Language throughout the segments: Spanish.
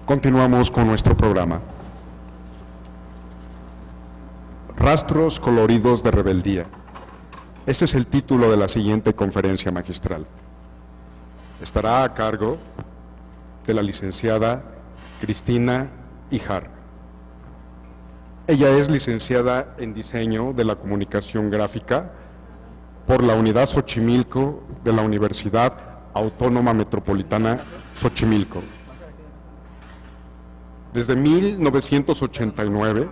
Continuamos con nuestro programa. Rastros coloridos de rebeldía. Ese es el título de la siguiente conferencia magistral. Estará a cargo de la licenciada Cristina Híjar. Ella es licenciada en Diseño de la Comunicación Gráfica por la Unidad Xochimilco de la Universidad Autónoma Metropolitana Xochimilco. Desde 1989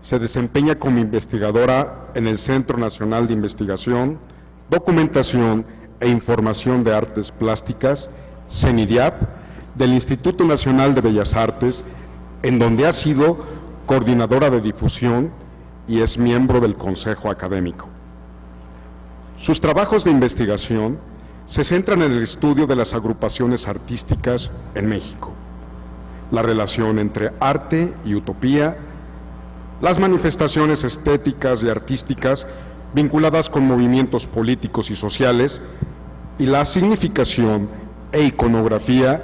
se desempeña como investigadora en el Centro Nacional de Investigación, Documentación e Información de Artes Plásticas, CENIDIAP, del Instituto Nacional de Bellas Artes, en donde ha sido coordinadora de difusión y es miembro del Consejo Académico. Sus trabajos de investigación se centran en el estudio de las agrupaciones artísticas en México, la relación entre arte y utopía, las manifestaciones estéticas y artísticas vinculadas con movimientos políticos y sociales y la significación e iconografía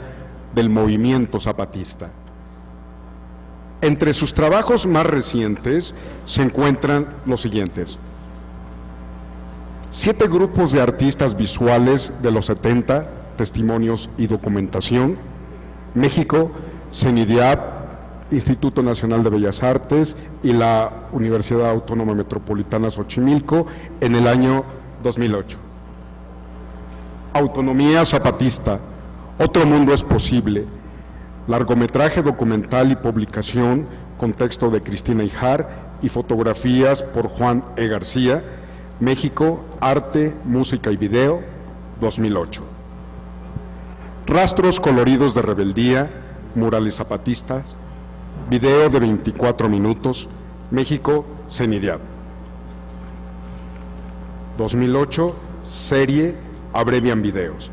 del movimiento zapatista. Entre sus trabajos más recientes se encuentran los siguientes: 7 grupos de artistas visuales de los 70, testimonios y documentación, México, CENIDIAP, Instituto Nacional de Bellas Artes y la Universidad Autónoma Metropolitana Xochimilco en el año 2008. Autonomía zapatista, Otro mundo es posible, largometraje documental y publicación con texto de Cristina Híjar y fotografías por Juan E. García, México, Arte, Música y Video, 2008. Rastros coloridos de rebeldía, murales zapatistas, video de 24 minutos, México, CENIDIAP. 2008, serie Abrevian Videos.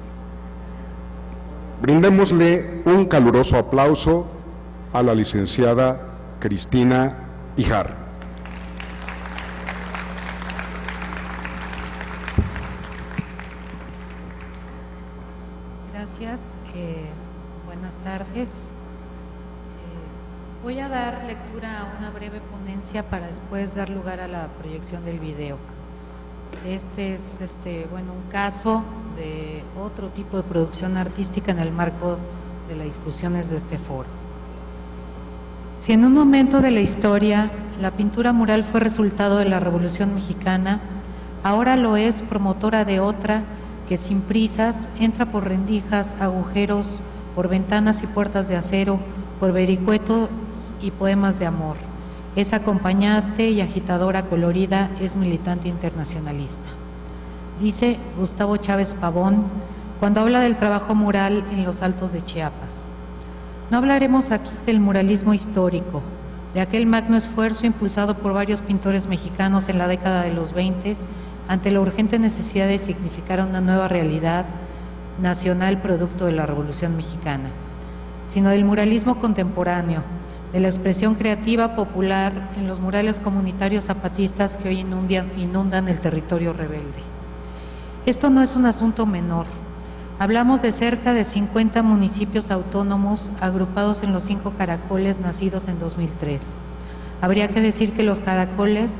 Brindémosle un caluroso aplauso a la licenciada Cristina Híjar. Gracias, buenas tardes. Voy a dar lectura a una breve ponencia para después dar lugar a la proyección del video. Este es un caso de otro tipo de producción artística en el marco de las discusiones de este foro. Si en un momento de la historia la pintura mural fue resultado de la Revolución Mexicana, ahora lo es promotora de otra que sin prisas entra por rendijas, agujeros, por ventanas y puertas de acero, por vericuetos y poemas de amor. Es acompañante y agitadora colorida, es militante internacionalista. Dice Gustavo Chávez Pavón cuando habla del trabajo mural en los Altos de Chiapas. No hablaremos aquí del muralismo histórico, de aquel magno esfuerzo impulsado por varios pintores mexicanos en la década de los 20 ante la urgente necesidad de significar una nueva realidad nacional producto de la Revolución Mexicana, sino del muralismo contemporáneo, de la expresión creativa popular en los murales comunitarios zapatistas que hoy inundan el territorio rebelde. Esto no es un asunto menor. Hablamos de cerca de 50 municipios autónomos agrupados en los 5 caracoles nacidos en 2003. Habría que decir que los caracoles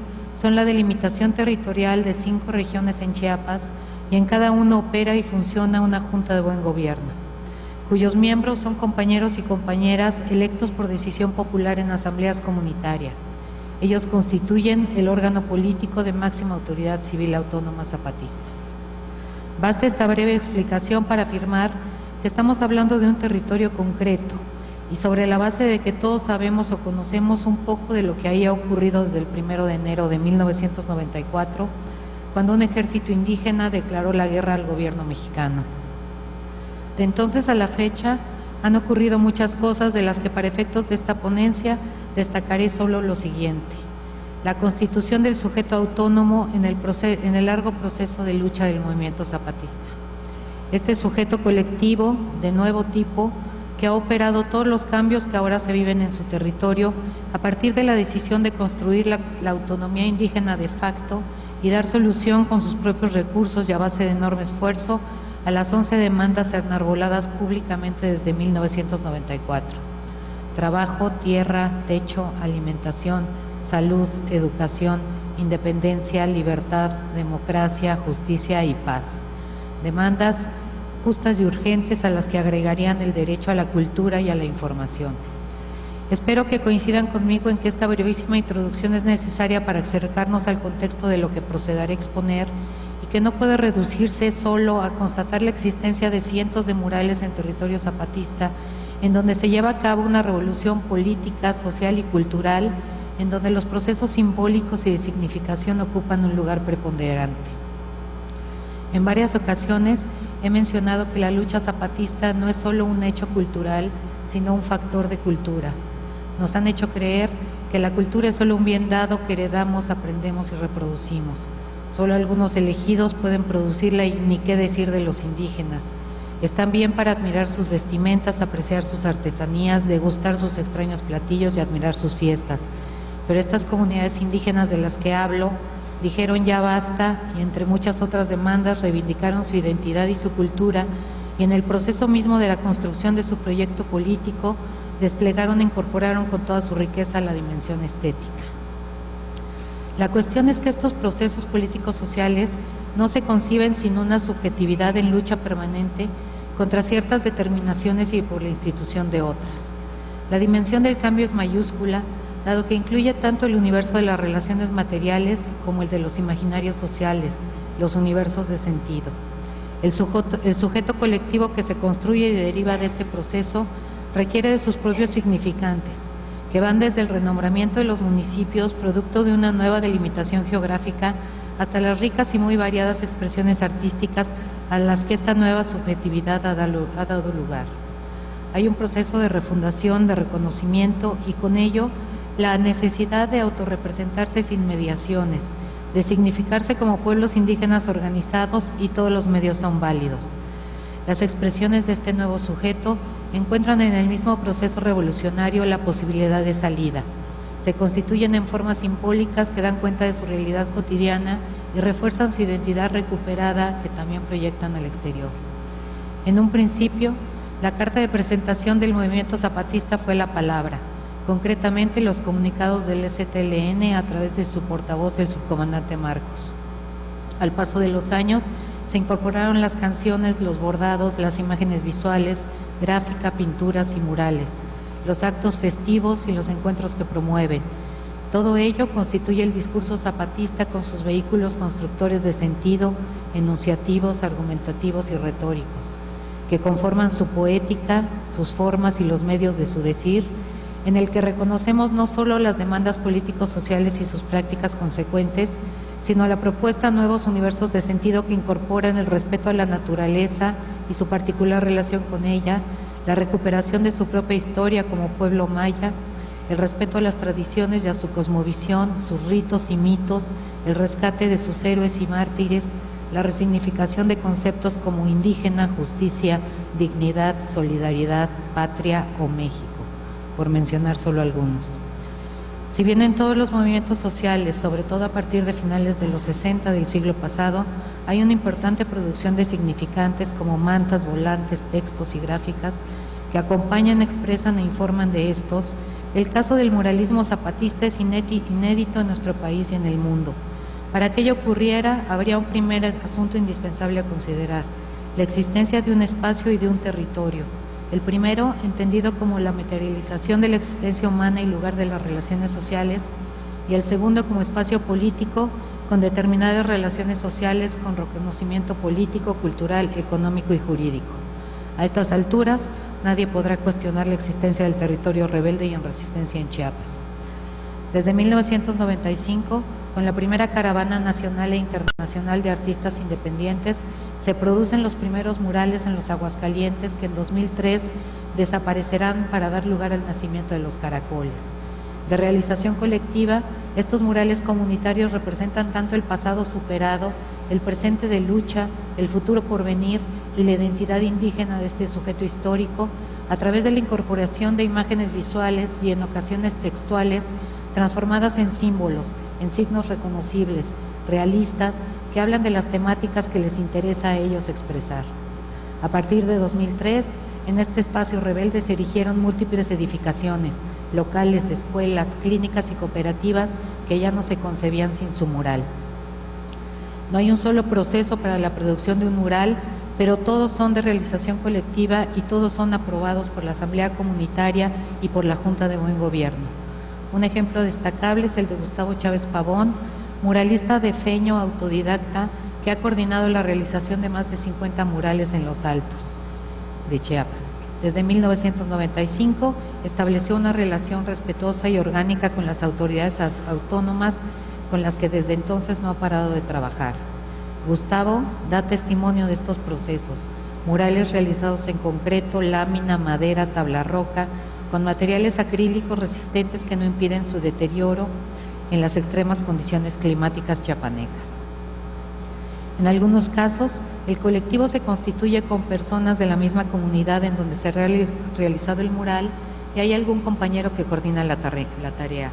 son la delimitación territorial de 5 regiones en Chiapas y en cada uno opera y funciona una junta de buen gobierno, cuyos miembros son compañeros y compañeras electos por decisión popular en asambleas comunitarias. Ellos constituyen el órgano político de máxima autoridad civil autónoma zapatista. Basta esta breve explicación para afirmar que estamos hablando de un territorio concreto y sobre la base de que todos sabemos o conocemos un poco de lo que ahí ha ocurrido desde el 1 de enero de 1994, cuando un ejército indígena declaró la guerra al gobierno mexicano. De entonces a la fecha han ocurrido muchas cosas de las que para efectos de esta ponencia destacaré solo lo siguiente: la constitución del sujeto autónomo en el largo proceso de lucha del movimiento zapatista. Este sujeto colectivo de nuevo tipo que ha operado todos los cambios que ahora se viven en su territorio a partir de la decisión de construir la autonomía indígena de facto y dar solución con sus propios recursos y a base de enorme esfuerzo a las 11 demandas enarboladas públicamente desde 1994. trabajo, tierra, techo, alimentación, salud, educación, independencia, libertad, democracia, justicia y paz. Demandas justas y urgentes a las que agregarían el derecho a la cultura y a la información. Espero que coincidan conmigo en que esta brevísima introducción es necesaria para acercarnos al contexto de lo que procederé a exponer y que no puede reducirse solo a constatar la existencia de cientos de murales en territorio zapatista, en donde se lleva a cabo una revolución política, social y cultural, en donde los procesos simbólicos y de significación ocupan un lugar preponderante. En varias ocasiones he mencionado que la lucha zapatista no es solo un hecho cultural, sino un factor de cultura. Nos han hecho creer que la cultura es solo un bien dado que heredamos, aprendemos y reproducimos. Solo algunos elegidos pueden producirla y ni qué decir de los indígenas. Están bien para admirar sus vestimentas, apreciar sus artesanías, degustar sus extraños platillos y admirar sus fiestas. Pero estas comunidades indígenas de las que hablo dijeron ya basta y entre muchas otras demandas reivindicaron su identidad y su cultura y en el proceso mismo de la construcción de su proyecto político desplegaron e incorporaron con toda su riqueza la dimensión estética. La cuestión es que estos procesos políticos sociales no se conciben sin una subjetividad en lucha permanente contra ciertas determinaciones y por la institución de otras. La dimensión del cambio es mayúscula, dado que incluye tanto el universo de las relaciones materiales como el de los imaginarios sociales, los universos de sentido. El sujeto colectivo que se construye y deriva de este proceso requiere de sus propios significantes, que van desde el renombramiento de los municipios, producto de una nueva delimitación geográfica, hasta las ricas y muy variadas expresiones artísticas a las que esta nueva subjetividad ha dado lugar. Hay un proceso de refundación, de reconocimiento y con ello la necesidad de autorrepresentarse sin mediaciones, de significarse como pueblos indígenas organizados y todos los medios son válidos. Las expresiones de este nuevo sujeto encuentran en el mismo proceso revolucionario la posibilidad de salida. Se constituyen en formas simbólicas que dan cuenta de su realidad cotidiana y refuerzan su identidad recuperada que también proyectan al exterior. En un principio, la carta de presentación del movimiento zapatista fue la palabra, concretamente los comunicados del STLN a través de su portavoz, el subcomandante Marcos. Al paso de los años, se incorporaron las canciones, los bordados, las imágenes visuales, gráfica, pinturas y murales, los actos festivos y los encuentros que promueven. Todo ello constituye el discurso zapatista con sus vehículos constructores de sentido, enunciativos, argumentativos y retóricos, que conforman su poética, sus formas y los medios de su decir, en el que reconocemos no solo las demandas políticos sociales y sus prácticas consecuentes, sino la propuesta a nuevos universos de sentido que incorporan el respeto a la naturaleza y su particular relación con ella, la recuperación de su propia historia como pueblo maya, el respeto a las tradiciones y a su cosmovisión, sus ritos y mitos, el rescate de sus héroes y mártires, la resignificación de conceptos como indígena, justicia, dignidad, solidaridad, patria o México, por mencionar solo algunos. Si bien en todos los movimientos sociales, sobre todo a partir de finales de los 60 del siglo pasado, hay una importante producción de significantes como mantas, volantes, textos y gráficas que acompañan, expresan e informan de estos, el caso del muralismo zapatista es inédito en nuestro país y en el mundo. Para que ello ocurriera, habría un primer asunto indispensable a considerar, la existencia de un espacio y de un territorio. El primero, entendido como la materialización de la existencia humana y lugar de las relaciones sociales, y el segundo como espacio político con determinadas relaciones sociales con reconocimiento político, cultural, económico y jurídico. A estas alturas, nadie podrá cuestionar la existencia del territorio rebelde y en resistencia en Chiapas. Desde 1995, con la primera caravana nacional e internacional de artistas independientes, se producen los primeros murales en los Aguascalientes que en 2003 desaparecerán para dar lugar al nacimiento de los caracoles. De realización colectiva, estos murales comunitarios representan tanto el pasado superado, el presente de lucha, el futuro por venir y la identidad indígena de este sujeto histórico a través de la incorporación de imágenes visuales y en ocasiones textuales transformadas en símbolos, en signos reconocibles, realistas, que hablan de las temáticas que les interesa a ellos expresar. A partir de 2003, En este espacio rebelde se erigieron múltiples edificaciones, locales, escuelas, clínicas y cooperativas que ya no se concebían sin su mural. No hay un solo proceso para la producción de un mural, pero todos son de realización colectiva y todos son aprobados por la Asamblea Comunitaria y por la Junta de Buen Gobierno. Un ejemplo destacable es el de Gustavo Chávez Pavón, muralista defeño autodidacta que ha coordinado la realización de más de 50 murales en los Altos de Chiapas. Desde 1995 estableció una relación respetuosa y orgánica con las autoridades autónomas con las que desde entonces no ha parado de trabajar. Gustavo da testimonio de estos procesos, murales realizados en concreto, lámina, madera, tabla roca, con materiales acrílicos resistentes que no impiden su deterioro en las extremas condiciones climáticas chiapanecas. En algunos casos, el colectivo se constituye con personas de la misma comunidad en donde se ha realizado el mural y hay algún compañero que coordina la tarea.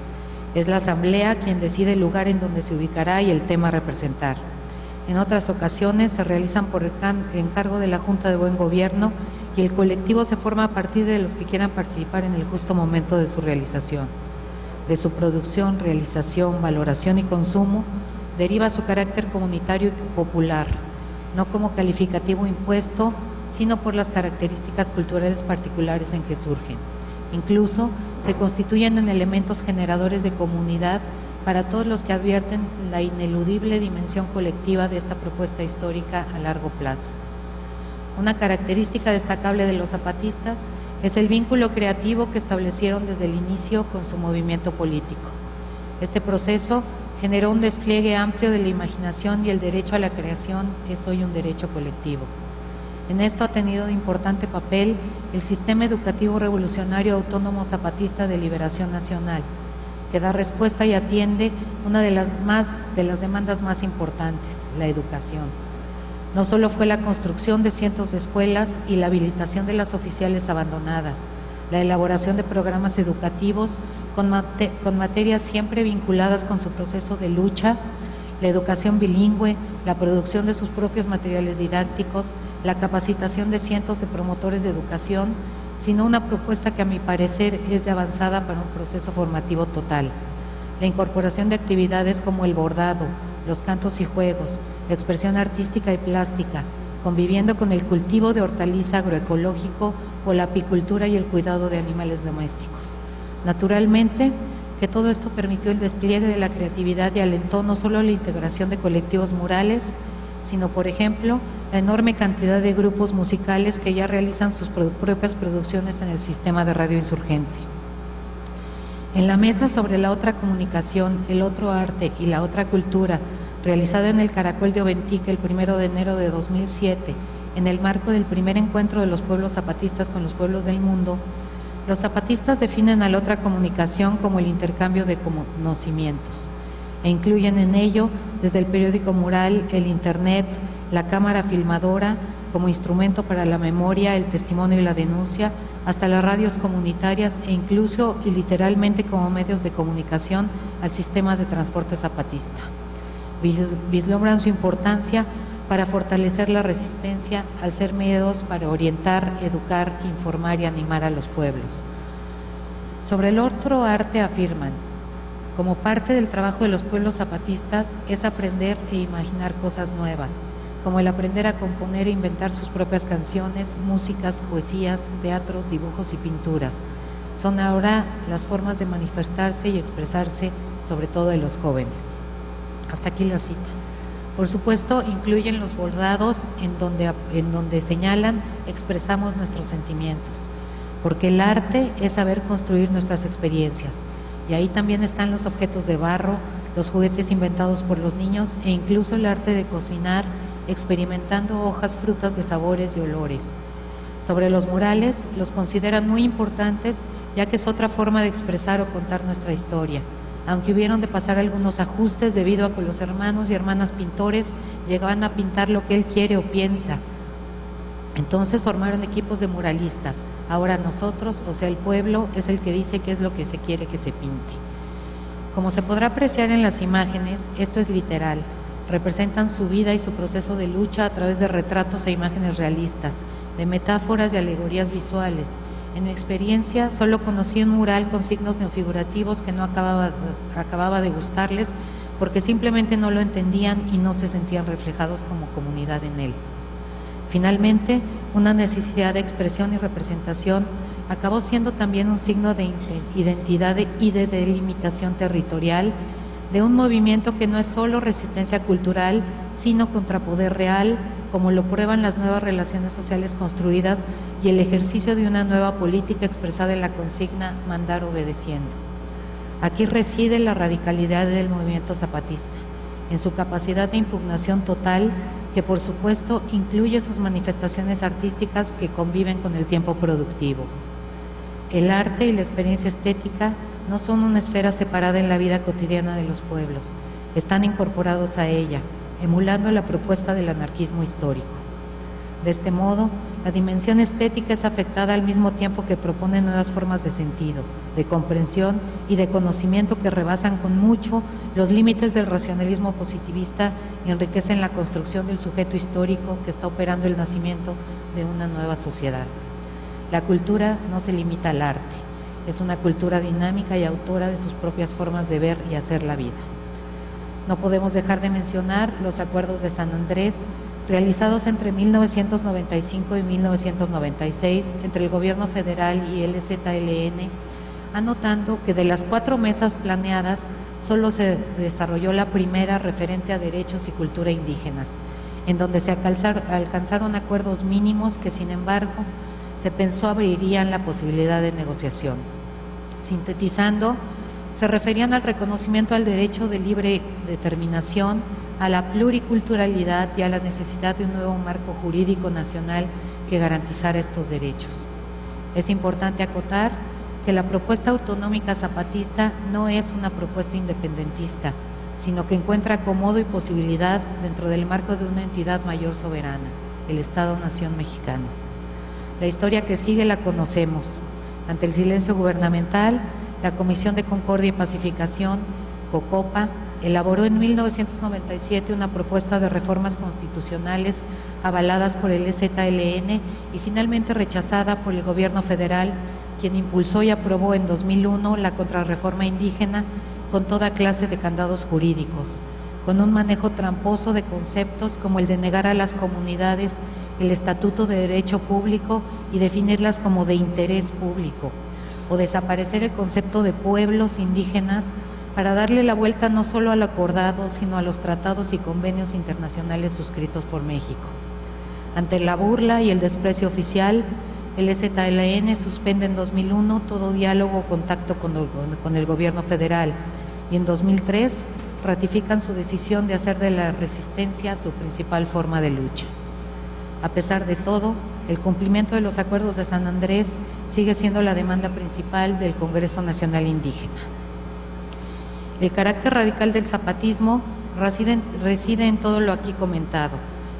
Es la asamblea quien decide el lugar en donde se ubicará y el tema a representar. En otras ocasiones se realizan por encargo de la Junta de Buen Gobierno y el colectivo se forma a partir de los que quieran participar en el justo momento de su realización. De su producción, realización, valoración y consumo deriva su carácter comunitario y popular, no como calificativo impuesto, sino por las características culturales particulares en que surgen. Incluso se constituyen en elementos generadores de comunidad para todos los que advierten la ineludible dimensión colectiva de esta propuesta histórica a largo plazo. Una característica destacable de los zapatistas es el vínculo creativo que establecieron desde el inicio con su movimiento político. Este proceso generó un despliegue amplio de la imaginación y el derecho a la creación es hoy un derecho colectivo. En esto ha tenido importante papel el Sistema Educativo Revolucionario Autónomo Zapatista de Liberación Nacional, que da respuesta y atiende una de las demandas más importantes, la educación. No solo fue la construcción de cientos de escuelas y la habilitación de las oficiales abandonadas, la elaboración de programas educativos con materias siempre vinculadas con su proceso de lucha, la educación bilingüe, la producción de sus propios materiales didácticos, la capacitación de cientos de promotores de educación, sino una propuesta que a mi parecer es de avanzada para un proceso formativo total. La incorporación de actividades como el bordado, los cantos y juegos, la expresión artística y plástica, conviviendo con el cultivo de hortaliza agroecológico o la apicultura y el cuidado de animales domésticos. Naturalmente, que todo esto permitió el despliegue de la creatividad y alentó no solo la integración de colectivos murales, sino, por ejemplo, la enorme cantidad de grupos musicales que ya realizan sus propias producciones en el sistema de radio insurgente. En la mesa sobre la otra comunicación, el otro arte y la otra cultura, realizada en el Caracol de Oventica el 1 de enero de 2007, en el marco del primer encuentro de los pueblos zapatistas con los pueblos del mundo, los zapatistas definen a la otra comunicación como el intercambio de conocimientos e incluyen en ello desde el periódico mural, el internet, la cámara filmadora como instrumento para la memoria, el testimonio y la denuncia, hasta las radios comunitarias e incluso y literalmente como medios de comunicación al sistema de transporte zapatista. Vislumbran su importancia para fortalecer la resistencia al ser medios para orientar, educar, informar y animar a los pueblos. Sobre el otro arte afirman, como parte del trabajo de los pueblos zapatistas es aprender e imaginar cosas nuevas, como el aprender a componer e inventar sus propias canciones, músicas, poesías, teatros, dibujos y pinturas. Son ahora las formas de manifestarse y expresarse, sobre todo de los jóvenes. Hasta aquí la cita. Por supuesto, incluyen los bordados en donde señalan, expresamos nuestros sentimientos, porque el arte es saber construir nuestras experiencias, y ahí también están los objetos de barro, los juguetes inventados por los niños e incluso el arte de cocinar, experimentando hojas, frutas de sabores y olores. Sobre los murales, los consideran muy importantes, ya que es otra forma de expresar o contar nuestra historia. Aunque hubieron de pasar algunos ajustes debido a que los hermanos y hermanas pintores llegaban a pintar lo que él quiere o piensa. Entonces formaron equipos de muralistas. Ahora nosotros, o sea el pueblo, es el que dice qué es lo que se quiere que se pinte. Como se podrá apreciar en las imágenes, esto es literal. Representan su vida y su proceso de lucha a través de retratos e imágenes realistas, de metáforas y alegorías visuales. En mi experiencia, solo conocí un mural con signos neofigurativos que no acababa de gustarles porque simplemente no lo entendían y no se sentían reflejados como comunidad en él. Finalmente, una necesidad de expresión y representación acabó siendo también un signo de identidad y de delimitación territorial de un movimiento que no es solo resistencia cultural, sino contrapoder real, como lo prueban las nuevas relaciones sociales construidas y el ejercicio de una nueva política expresada en la consigna mandar obedeciendo. Aquí reside la radicalidad del movimiento zapatista, en su capacidad de impugnación total, que por supuesto incluye sus manifestaciones artísticas que conviven con el tiempo productivo. El arte y la experiencia estética no son una esfera separada en la vida cotidiana de los pueblos, están incorporados a ella, emulando la propuesta del anarquismo histórico. De este modo, la dimensión estética es afectada al mismo tiempo que propone nuevas formas de sentido, de comprensión y de conocimiento que rebasan con mucho los límites del racionalismo positivista y enriquecen la construcción del sujeto histórico que está operando el nacimiento de una nueva sociedad. La cultura no se limita al arte, es una cultura dinámica y autora de sus propias formas de ver y hacer la vida. No podemos dejar de mencionar los acuerdos de San Andrés, realizados entre 1995 y 1996 entre el Gobierno Federal y el ZLN, anotando que de las 4 mesas planeadas, solo se desarrolló la primera referente a derechos y cultura indígenas, en donde se alcanzaron acuerdos mínimos que, sin embargo, se pensó abrirían la posibilidad de negociación. Sintetizando, se referían al reconocimiento al derecho de libre determinación, a la pluriculturalidad y a la necesidad de un nuevo marco jurídico nacional que garantizara estos derechos. Es importante acotar que la propuesta autonómica zapatista no es una propuesta independentista, sino que encuentra acomodo y posibilidad dentro del marco de una entidad mayor soberana, el Estado-Nación mexicano. La historia que sigue la conocemos. Ante el silencio gubernamental, la Comisión de Concordia y Pacificación, COCOPA, elaboró en 1997 una propuesta de reformas constitucionales avaladas por el ZLN y finalmente rechazada por el Gobierno Federal, quien impulsó y aprobó en 2001 la contrarreforma indígena con toda clase de candados jurídicos, con un manejo tramposo de conceptos como el de negar a las comunidades el estatuto de derecho público y definirlas como de interés público, o desaparecer el concepto de pueblos indígenas para darle la vuelta no solo al acordado, sino a los tratados y convenios internacionales suscritos por México. Ante la burla y el desprecio oficial, el ZLN suspende en 2001 todo diálogo o contacto con el Gobierno Federal y en 2003 ratifican su decisión de hacer de la resistencia su principal forma de lucha. A pesar de todo, el cumplimiento de los acuerdos de San Andrés sigue siendo la demanda principal del Congreso Nacional Indígena. El carácter radical del zapatismo reside en todo lo aquí comentado.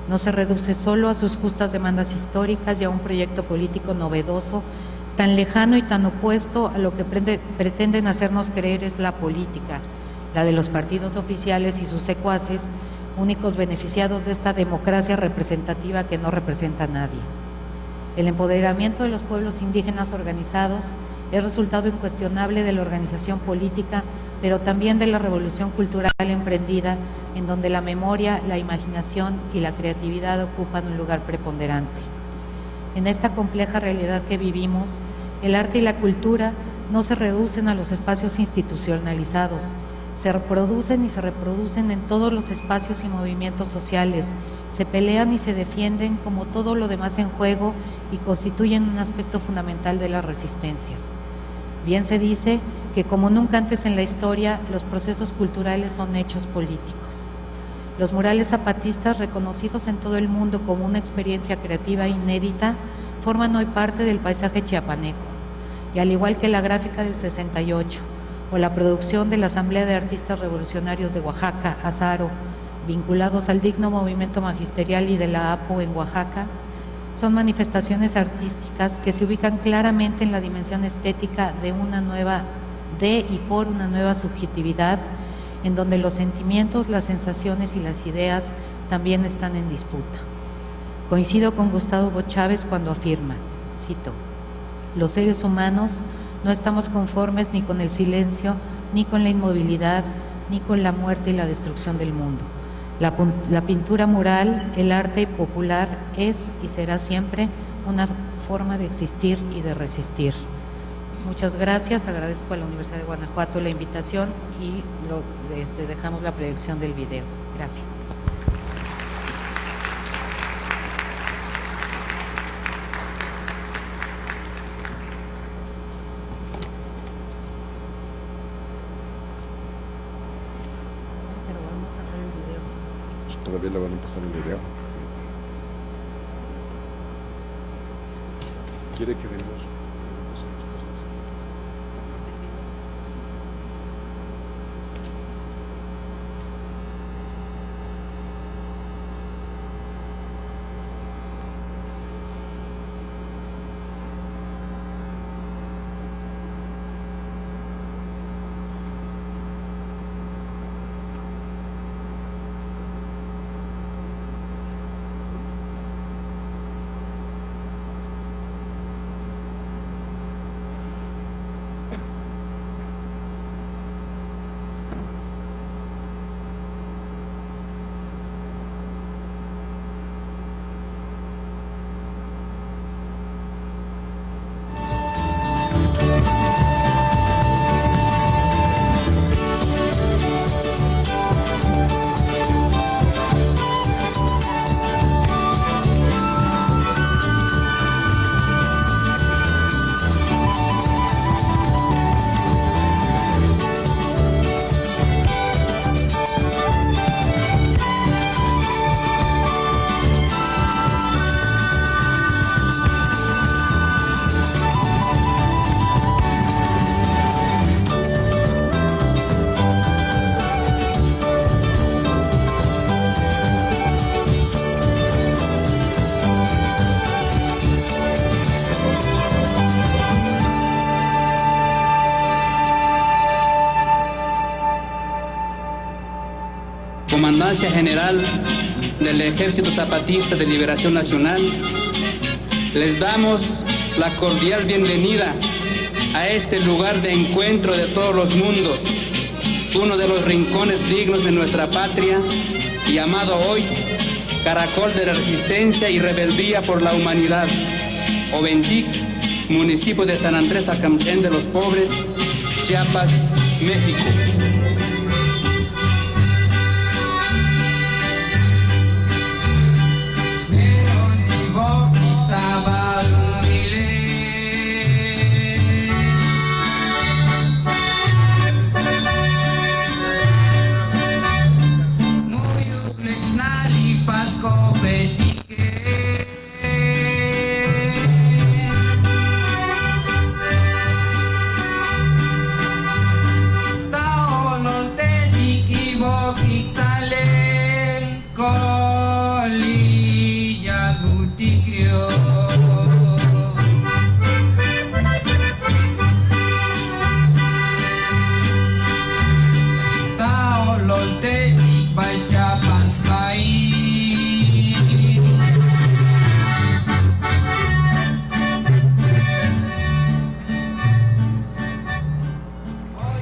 No se reduce solo a sus justas demandas históricas y a un proyecto político novedoso, tan lejano y tan opuesto a lo que pretenden hacernos creer es la política, la de los partidos oficiales y sus secuaces, únicos beneficiados de esta democracia representativa que no representa a nadie. El empoderamiento de los pueblos indígenas organizados es resultado incuestionable de la organización política, pero también de la revolución cultural emprendida, en donde la memoria, la imaginación y la creatividad ocupan un lugar preponderante. En esta compleja realidad que vivimos, el arte y la cultura no se reducen a los espacios institucionalizados, se reproducen y se reproducen en todos los espacios y movimientos sociales, se pelean y se defienden como todo lo demás en juego y constituyen un aspecto fundamental de las resistencias. Bien se dice que como nunca antes en la historia, los procesos culturales son hechos políticos. Los murales zapatistas, reconocidos en todo el mundo como una experiencia creativa inédita, forman hoy parte del paisaje chiapaneco, y al igual que la gráfica del 68, o la producción de la Asamblea de Artistas Revolucionarios de Oaxaca, ASARO, vinculados al digno movimiento magisterial y de la APO en Oaxaca, son manifestaciones artísticas que se ubican claramente en la dimensión estética de una nueva, de y por una nueva subjetividad en donde los sentimientos, las sensaciones y las ideas también están en disputa. Coincido con Gustavo Bo Chávez cuando afirma, cito, los seres humanos no estamos conformes ni con el silencio, ni con la inmovilidad, ni con la muerte y la destrucción del mundo. La pintura mural, el arte popular es y será siempre una forma de existir y de resistir. Muchas gracias, agradezco a la Universidad de Guanajuato la invitación y dejamos la proyección del video. Gracias. Todavía le van a pasar el video. ¿Quiere que vemos? Comandancia General del Ejército Zapatista de Liberación Nacional, les damos la cordial bienvenida a este lugar de encuentro de todos los mundos, uno de los rincones dignos de nuestra patria, llamado hoy Caracol de la Resistencia y Rebeldía por la Humanidad, Oventic, municipio de San Andrés Acamchén de los Pobres, Chiapas, México.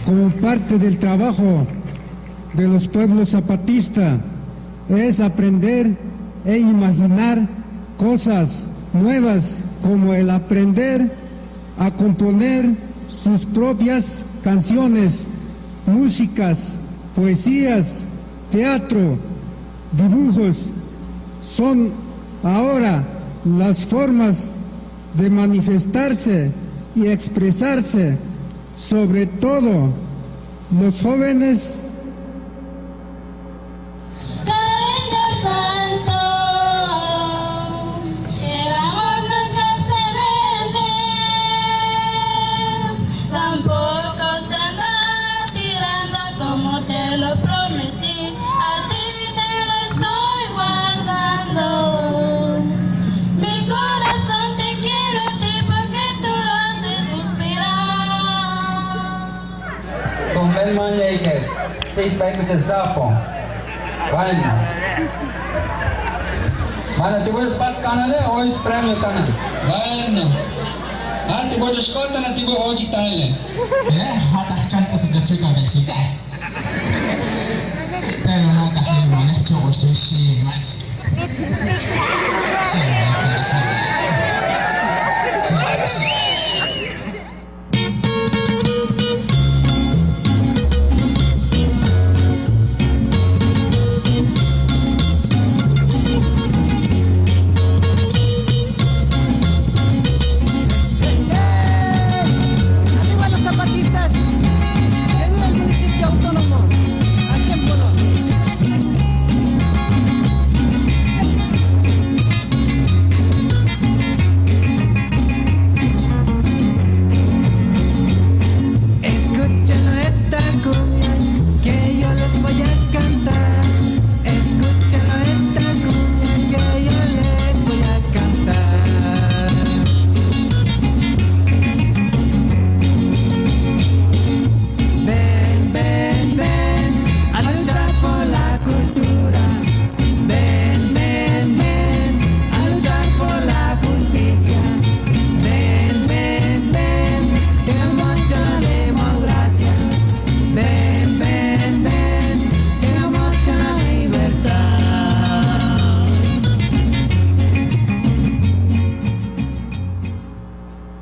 Como parte del trabajo de los pueblos zapatistas es aprender e imaginar cosas nuevas, como el aprender a componer sus propias canciones, músicas, poesías, teatro, dibujos. Son ahora las formas de manifestarse y expresarse. Sobre todo, los jóvenes Mañaker. Please make it a sapo. Bueno. Mana, te voy a espacio canal o es premio canal? Bueno. Te voy a escolta na te voy a hoje tale. Hata chanto se chachuka de chica. Pero no te quiero mal hecho o estoy sin más.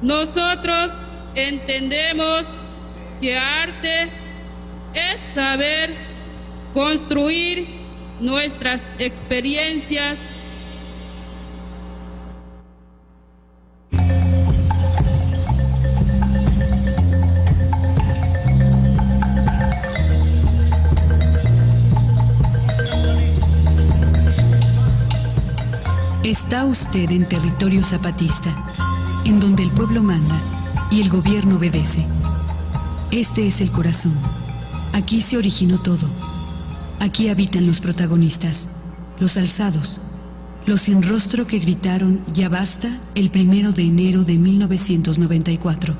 Nosotros entendemos que arte es saber construir nuestras experiencias . Está usted en territorio zapatista, en donde el pueblo manda y el gobierno obedece. Este es el corazón. Aquí se originó todo. Aquí habitan los protagonistas, los alzados, los sin rostro que gritaron "ya basta" el 1 de enero de 1994.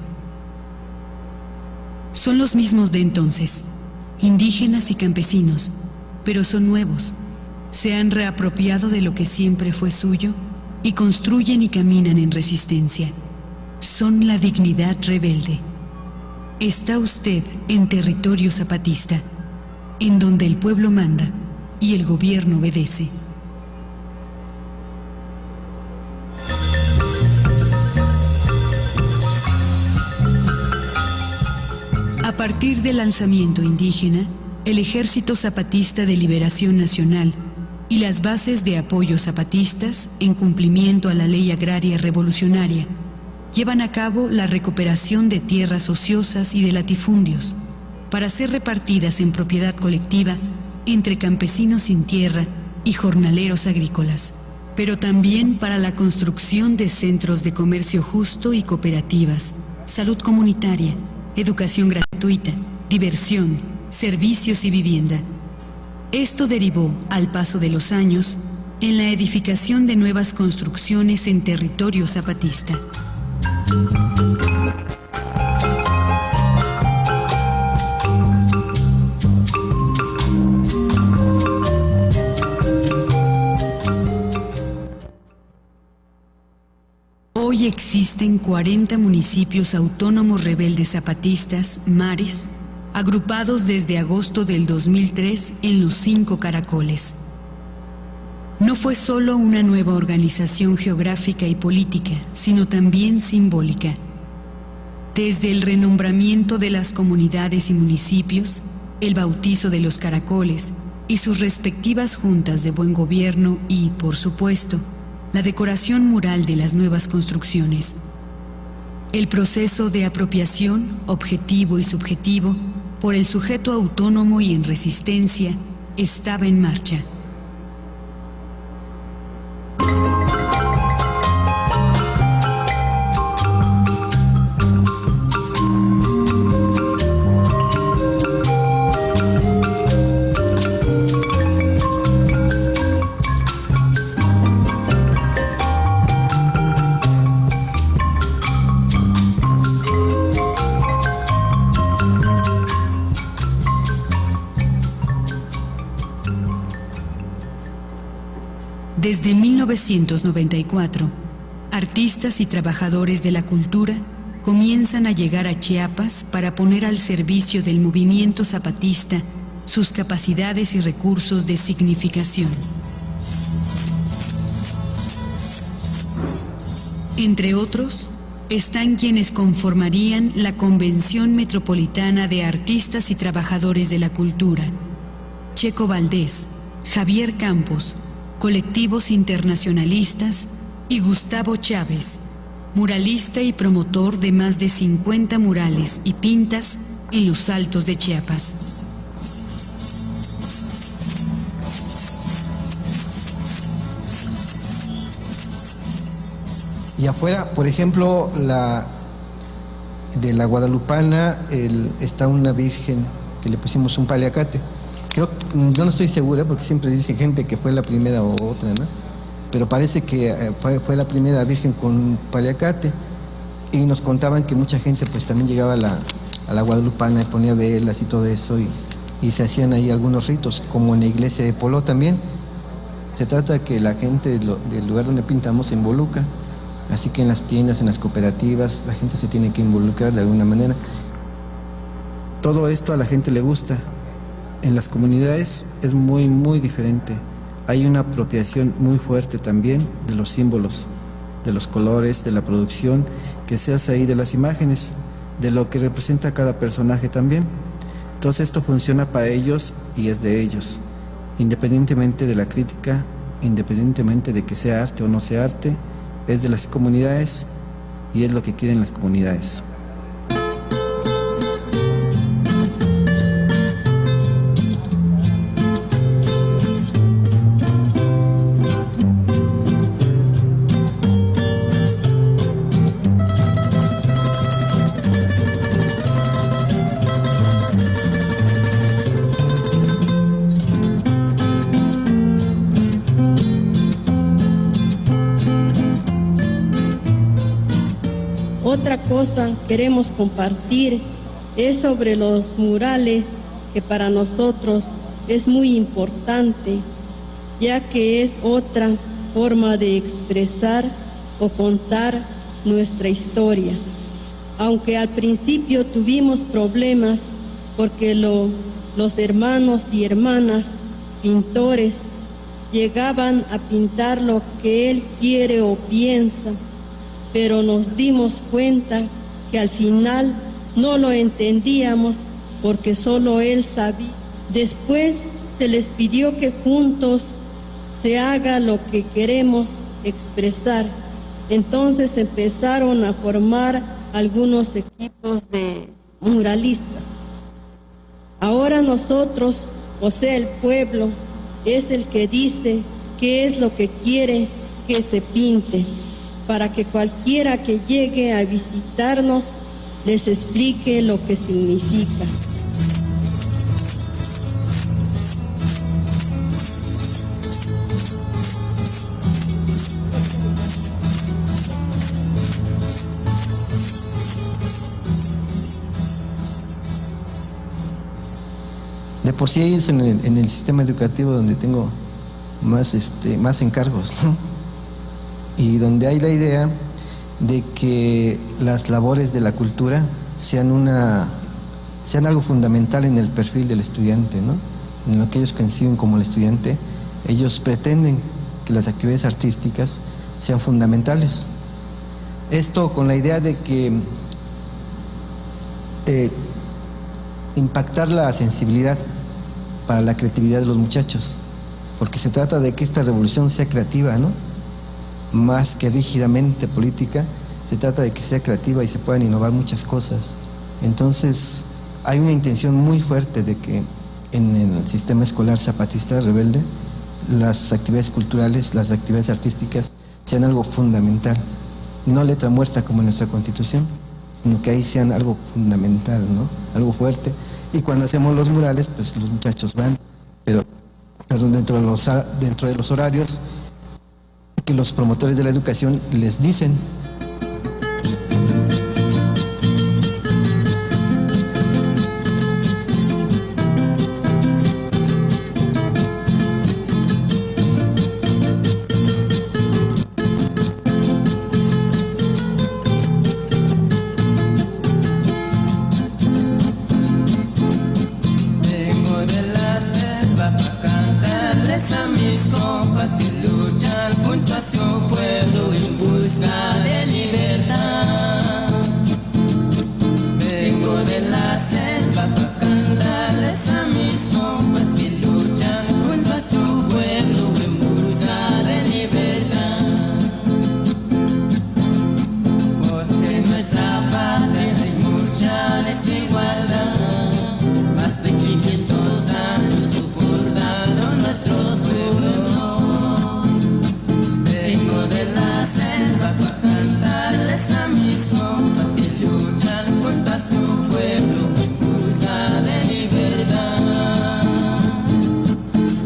Son los mismos de entonces, indígenas y campesinos, pero son nuevos. Se han reapropiado de lo que siempre fue suyo y construyen y caminan en resistencia. Son la dignidad rebelde. Está usted en territorio zapatista, en donde el pueblo manda y el gobierno obedece. A partir del lanzamiento indígena, el Ejército Zapatista de Liberación Nacional y las bases de apoyo zapatistas, en cumplimiento a la ley agraria revolucionaria, llevan a cabo la recuperación de tierras ociosas y de latifundios para ser repartidas en propiedad colectiva entre campesinos sin tierra y jornaleros agrícolas, pero también para la construcción de centros de comercio justo y cooperativas, salud comunitaria, educación gratuita, diversión, servicios y vivienda. Esto derivó, al paso de los años, en la edificación de nuevas construcciones en territorio zapatista. Hoy existen 40 municipios autónomos rebeldes zapatistas, mares, agrupados desde agosto del 2003 en los 5 caracoles. No fue solo una nueva organización geográfica y política, sino también simbólica. Desde el renombramiento de las comunidades y municipios, el bautizo de los caracoles y sus respectivas juntas de buen gobierno y, por supuesto, la decoración mural de las nuevas construcciones. El proceso de apropiación, objetivo y subjetivo, por el sujeto autónomo y en resistencia, estaba en marcha. 1994, artistas y trabajadores de la cultura comienzan a llegar a Chiapas para poner al servicio del movimiento zapatista sus capacidades y recursos de significación. Entre otros, están quienes conformarían la Convención Metropolitana de Artistas y Trabajadores de la Cultura: Checo Valdés, Javier Campos, colectivos internacionalistas, y Gustavo Chávez, muralista y promotor de más de 50 murales y pintas en los Altos de Chiapas. Y afuera, por ejemplo, de la Guadalupana está una virgen que le pusimos un paliacate. Yo no estoy segura porque siempre dice gente que fue la primera o otra, ¿no? Pero parece que fue la primera virgen con paliacate. Y nos contaban que mucha gente pues también llegaba a la Guadalupana y ponía velas y todo eso, y se hacían ahí algunos ritos, como en la iglesia de Poló también. Se trata de que la gente del lugar donde pintamos se involucra. Así que en las tiendas, en las cooperativas, la gente se tiene que involucrar de alguna manera. Todo esto a la gente le gusta. En las comunidades es muy, muy diferente. Hay una apropiación muy fuerte también de los símbolos, de los colores, de la producción que se hace ahí, de las imágenes, de lo que representa cada personaje también. Entonces esto funciona para ellos y es de ellos. Independientemente de la crítica, independientemente de que sea arte o no sea arte, es de las comunidades y es lo que quieren las comunidades. Otra cosa queremos compartir es sobre los murales, que para nosotros es muy importante, ya que es otra forma de expresar o contar nuestra historia. Aunque al principio tuvimos problemas porque los hermanos y hermanas pintores llegaban a pintar lo que él quiere o piensa, pero nos dimos cuenta que al final no lo entendíamos porque solo él sabía. Después se les pidió que juntos se haga lo que queremos expresar. Entonces empezaron a formar algunos equipos de muralistas. Ahora nosotros, o sea el pueblo, es el que dice qué es lo que quiere que se pinte, para que cualquiera que llegue a visitarnos les explique lo que significa. De por sí es en el sistema educativo donde tengo más encargos, ¿no? Y donde hay la idea de que las labores de la cultura sean algo fundamental en el perfil del estudiante, ¿no? En lo que ellos conciben como el estudiante, ellos pretenden que las actividades artísticas sean fundamentales. Esto con la idea de que impactar la sensibilidad para la creatividad de los muchachos, porque se trata de que esta revolución sea creativa, ¿no? Más que rígidamente política, se trata de que sea creativa y se puedan innovar muchas cosas. Entonces hay una intención muy fuerte de que en el sistema escolar zapatista rebelde las actividades culturales, las actividades artísticas sean algo fundamental, no letra muerta como en nuestra Constitución, sino que ahí sean algo fundamental, ¿no? Algo fuerte. Y cuando hacemos los murales, pues los muchachos van, pero dentro de los horarios que los promotores de la educación les dicen. busca de libertad. Vengo de la selva para cantarles a mis compas que luchan junto a su pueblo en busca de libertad. Porque en nuestra patria hay mucha desigualdad, más de 500 años soportaron nuestros pueblos. Vengo de la selva para cantarles a mis compas que luchan junto a su pueblo en busca de libertad.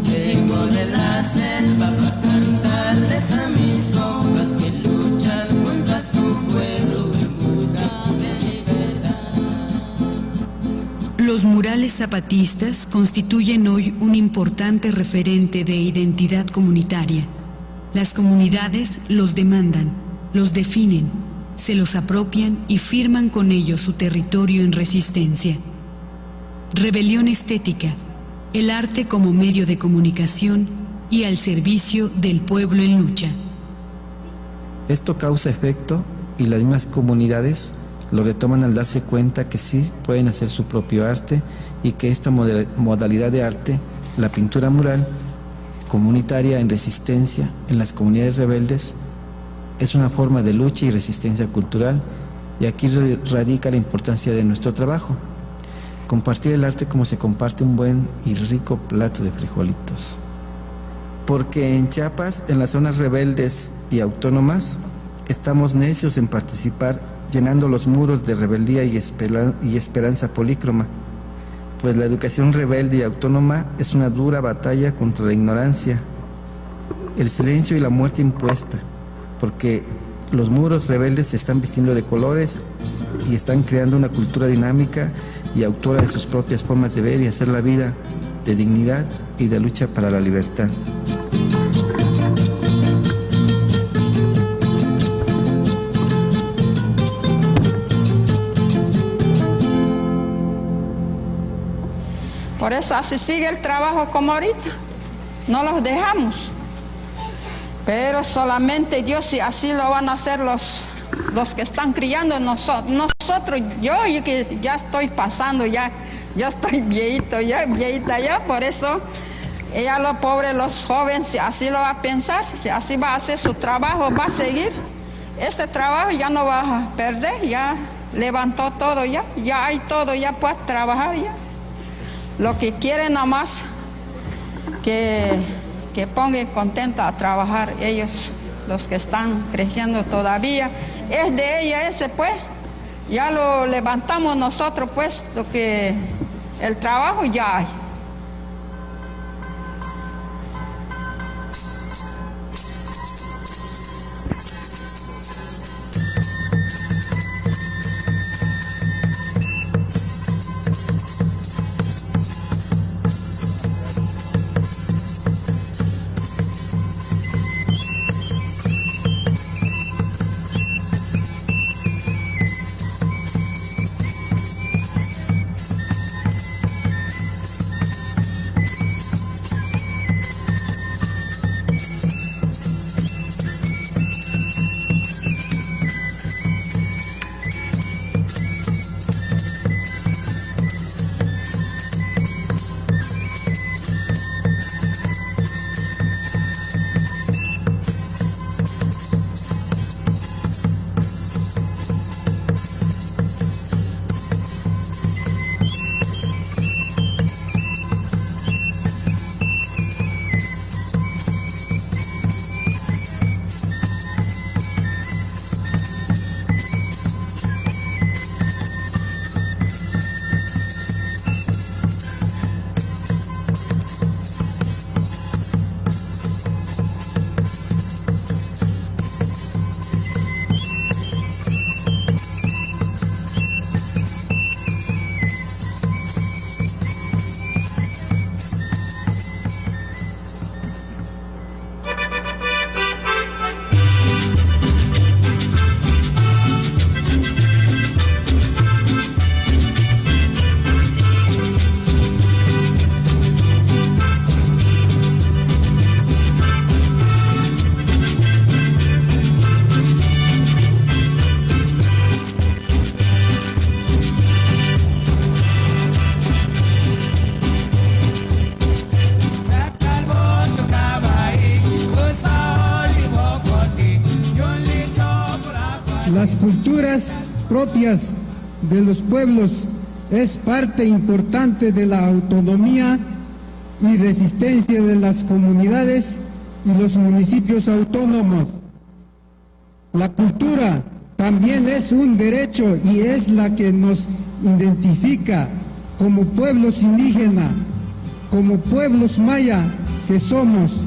Vengo de la selva para cantarles a mis compas que luchan junto a su pueblo en busca de libertad. Los murales zapatistas constituyen hoy un importante referente de identidad comunitaria. Las comunidades los demandan, los definen, se los apropian y firman con ellos su territorio en resistencia. Rebelión estética, el arte como medio de comunicación y al servicio del pueblo en lucha. Esto causa efecto y las mismas comunidades lo retoman al darse cuenta que sí pueden hacer su propio arte y que esta modalidad de arte, la pintura mural, comunitaria en resistencia en las comunidades rebeldes, es una forma de lucha y resistencia cultural, y aquí radica la importancia de nuestro trabajo. Compartir el arte como se comparte un buen y rico plato de frijolitos. Porque en Chiapas, en las zonas rebeldes y autónomas, estamos necios en participar, llenando los muros de rebeldía y esperanza polícroma, pues la educación rebelde y autónoma es una dura batalla contra la ignorancia, el silencio y la muerte impuesta, porque los muros rebeldes se están vistiendo de colores y están creando una cultura dinámica y autora de sus propias formas de ver y hacer la vida, de dignidad y de lucha para la libertad. Por eso así sigue el trabajo como ahorita, no los dejamos. Pero solamente Dios, y así lo van a hacer los que están criando nosotros. Yo que ya estoy pasando, ya estoy viejita ya, por eso ella, los pobres, los jóvenes, así lo va a pensar, así va a hacer su trabajo, va a seguir. Este trabajo ya no va a perder, ya levantó todo, ya hay todo, ya puede trabajar ya. Lo que quieren nada más que pongan contenta a trabajar ellos, los que están creciendo todavía. Es de ella ese, pues, ya lo levantamos nosotros, pues, lo que el trabajo ya hay. las culturas propias de los pueblos es parte importante de la autonomía y resistencia de las comunidades y los municipios autónomos. La cultura también es un derecho y es la que nos identifica como pueblos indígenas, como pueblos maya que somos.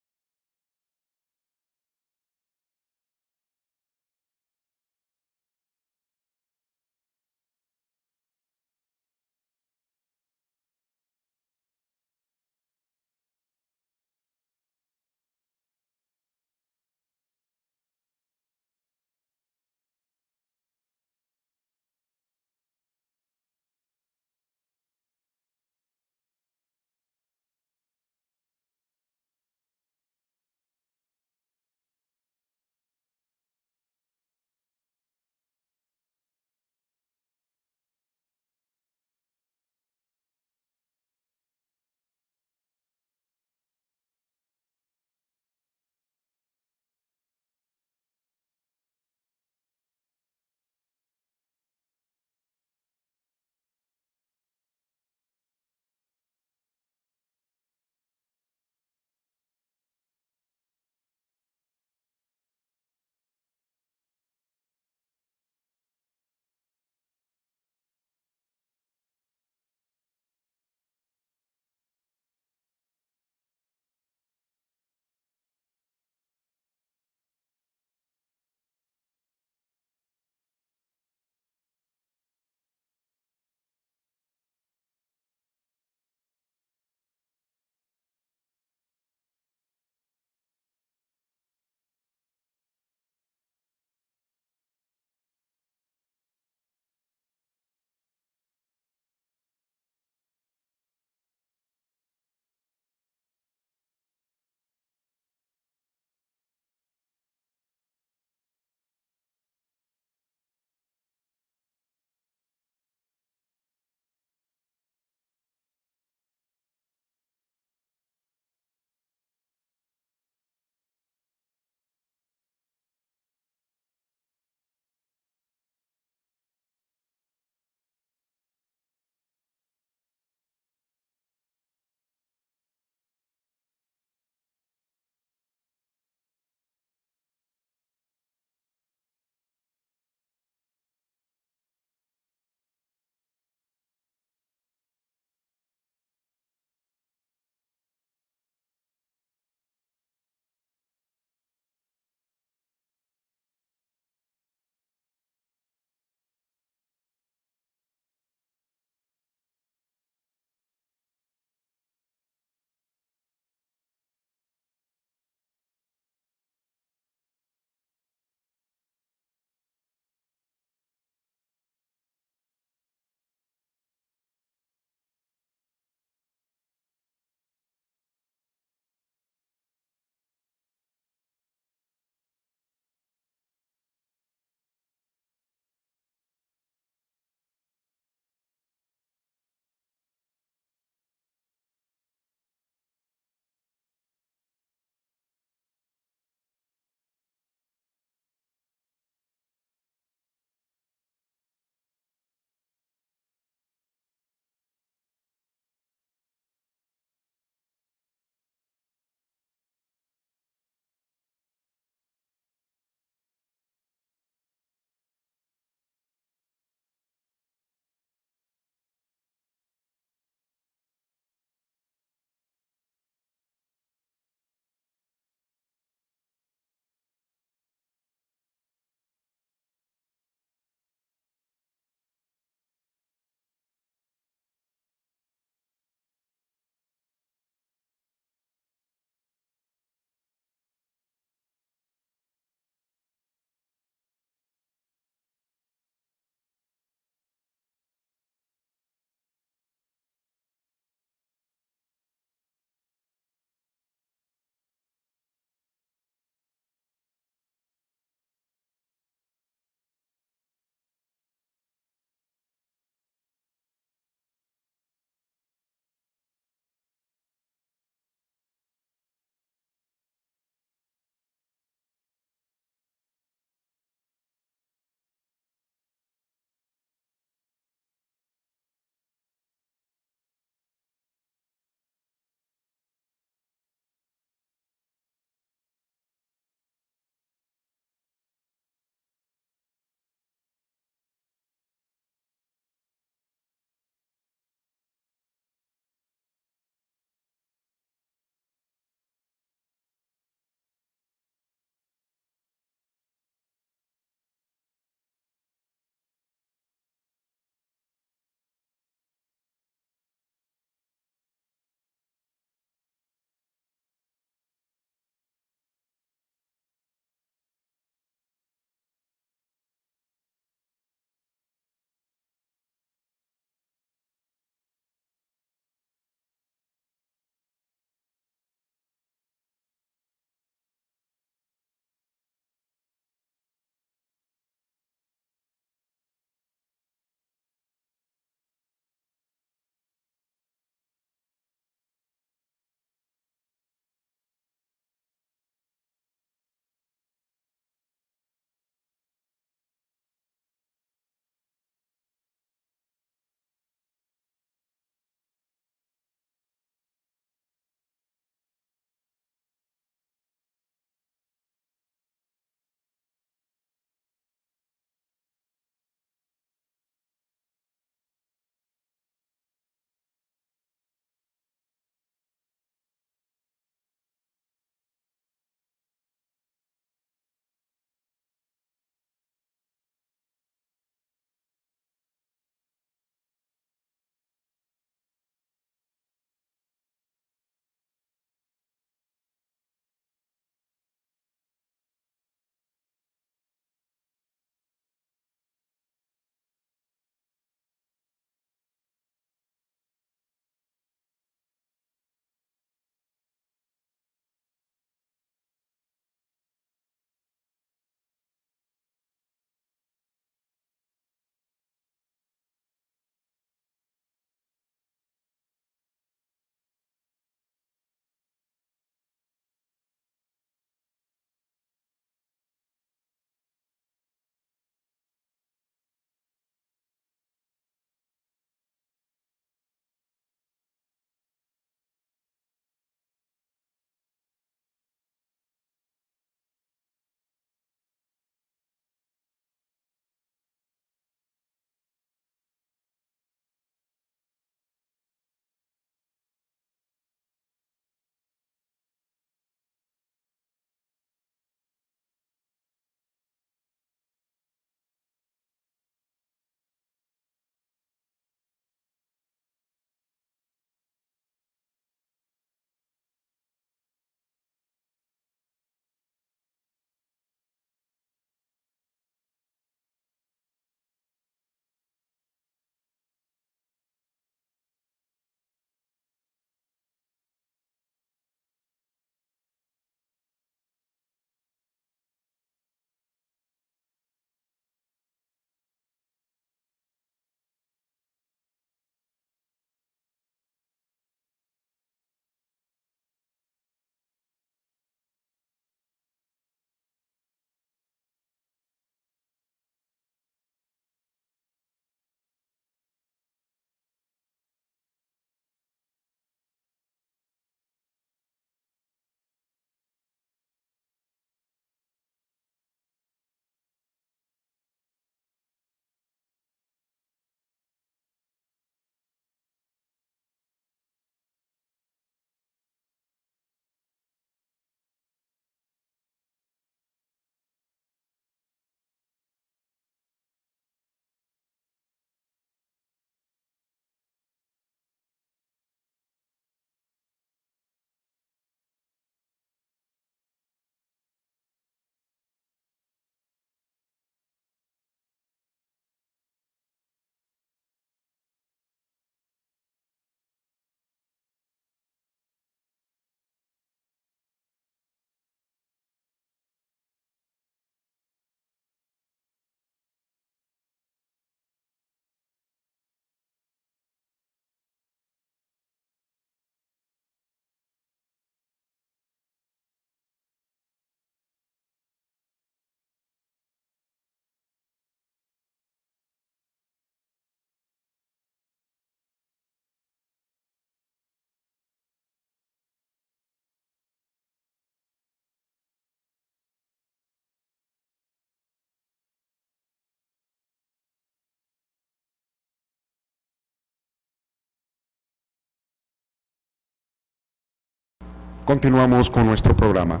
Continuamos con nuestro programa.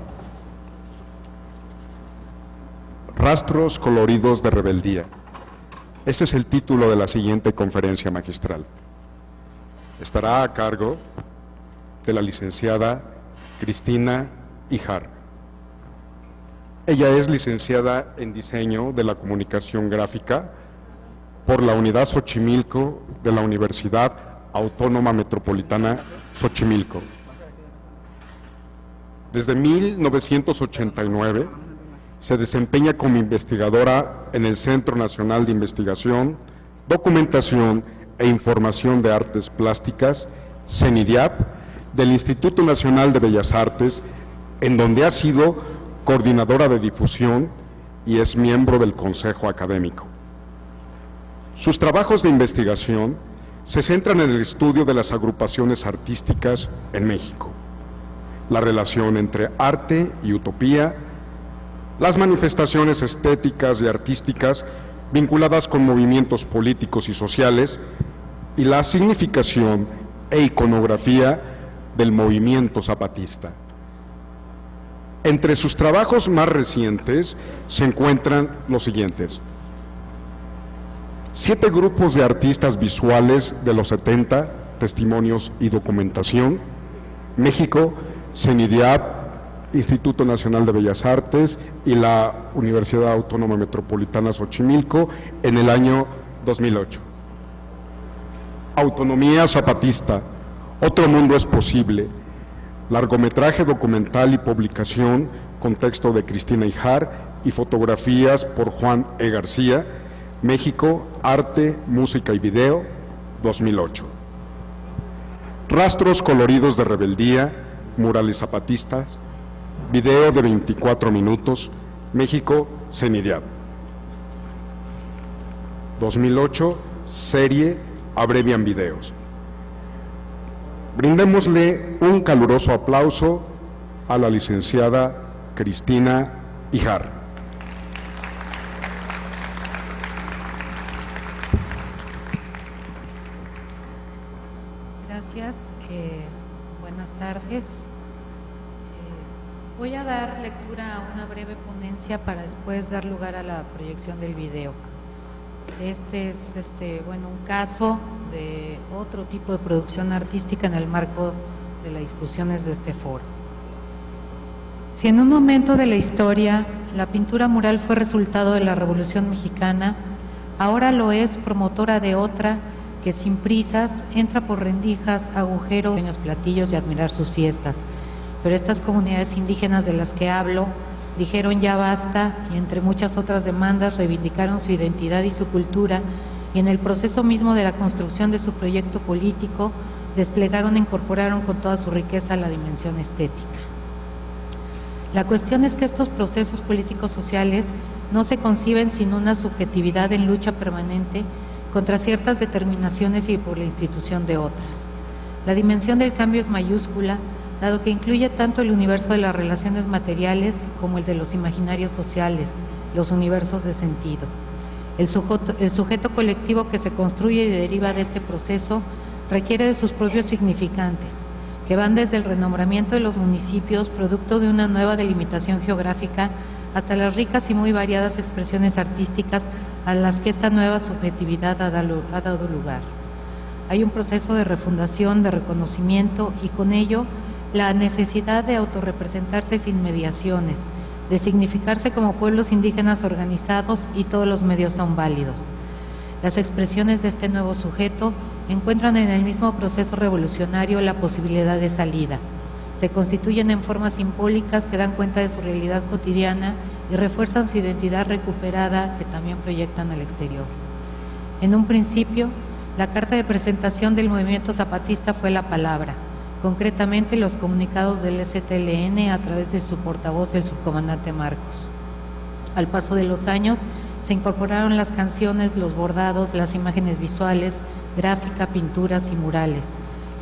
Rastros coloridos de rebeldía. Ese es el título de la siguiente conferencia magistral. Estará a cargo de la licenciada Cristina Híjar. Ella es licenciada en Diseño de la Comunicación Gráfica por la Unidad Xochimilco de la Universidad Autónoma Metropolitana Xochimilco. Desde 1989 se desempeña como investigadora en el Centro Nacional de Investigación, Documentación e Información de Artes Plásticas, CENIDIAP, del Instituto Nacional de Bellas Artes, en donde ha sido coordinadora de difusión y es miembro del Consejo Académico. Sus trabajos de investigación se centran en el estudio de las agrupaciones artísticas en México, la relación entre arte y utopía, las manifestaciones estéticas y artísticas vinculadas con movimientos políticos y sociales y la significación e iconografía del movimiento zapatista. Entre sus trabajos más recientes se encuentran los siguientes: 7 grupos de artistas visuales de los 70, testimonios y documentación, México, CENIDIAP, Instituto Nacional de Bellas Artes y la Universidad Autónoma Metropolitana Xochimilco en el año 2008. Autonomía zapatista, Otro mundo es posible, largometraje documental y publicación con texto de Cristina Híjar y fotografías por Juan E. García, México, Arte, Música y Video, 2008. Rastros coloridos de rebeldía, murales zapatistas, video de 24 minutos, México, CENIDIAP. 2008, serie Abrevian Videos. Brindémosle un caluroso aplauso a la licenciada Cristina Híjar. Gracias. Buenas tardes. Voy a dar lectura a una breve ponencia para después dar lugar a la proyección del video. Este es un caso de otro tipo de producción artística en el marco de las discusiones de este foro. Si en un momento de la historia la pintura mural fue resultado de la Revolución Mexicana, ahora lo es promotora de otra que sin prisas entra por rendijas, agujeros, pequeños platillos y admirar sus fiestas. Pero estas comunidades indígenas de las que hablo dijeron ya basta y entre muchas otras demandas reivindicaron su identidad y su cultura y en el proceso mismo de la construcción de su proyecto político desplegaron e incorporaron con toda su riqueza la dimensión estética. La cuestión es que estos procesos políticos sociales no se conciben sin una subjetividad en lucha permanente contra ciertas determinaciones y por la institución de otras. La dimensión del cambio es mayúscula, dado que incluye tanto el universo de las relaciones materiales como el de los imaginarios sociales, los universos de sentido. El sujeto colectivo que se construye y deriva de este proceso requiere de sus propios significantes, que van desde el renombramiento de los municipios, producto de una nueva delimitación geográfica, hasta las ricas y muy variadas expresiones artísticas a las que esta nueva subjetividad ha dado lugar. Hay un proceso de refundación, de reconocimiento y con ello la necesidad de autorrepresentarse sin mediaciones, de significarse como pueblos indígenas organizados y todos los medios son válidos. Las expresiones de este nuevo sujeto encuentran en el mismo proceso revolucionario la posibilidad de salida. Se constituyen en formas simbólicas que dan cuenta de su realidad cotidiana y refuerzan su identidad recuperada que también proyectan al exterior. En un principio, la carta de presentación del movimiento zapatista fue la palabra, concretamente los comunicados del STLN a través de su portavoz, el subcomandante Marcos. Al paso de los años, se incorporaron las canciones, los bordados, las imágenes visuales, gráfica, pinturas y murales,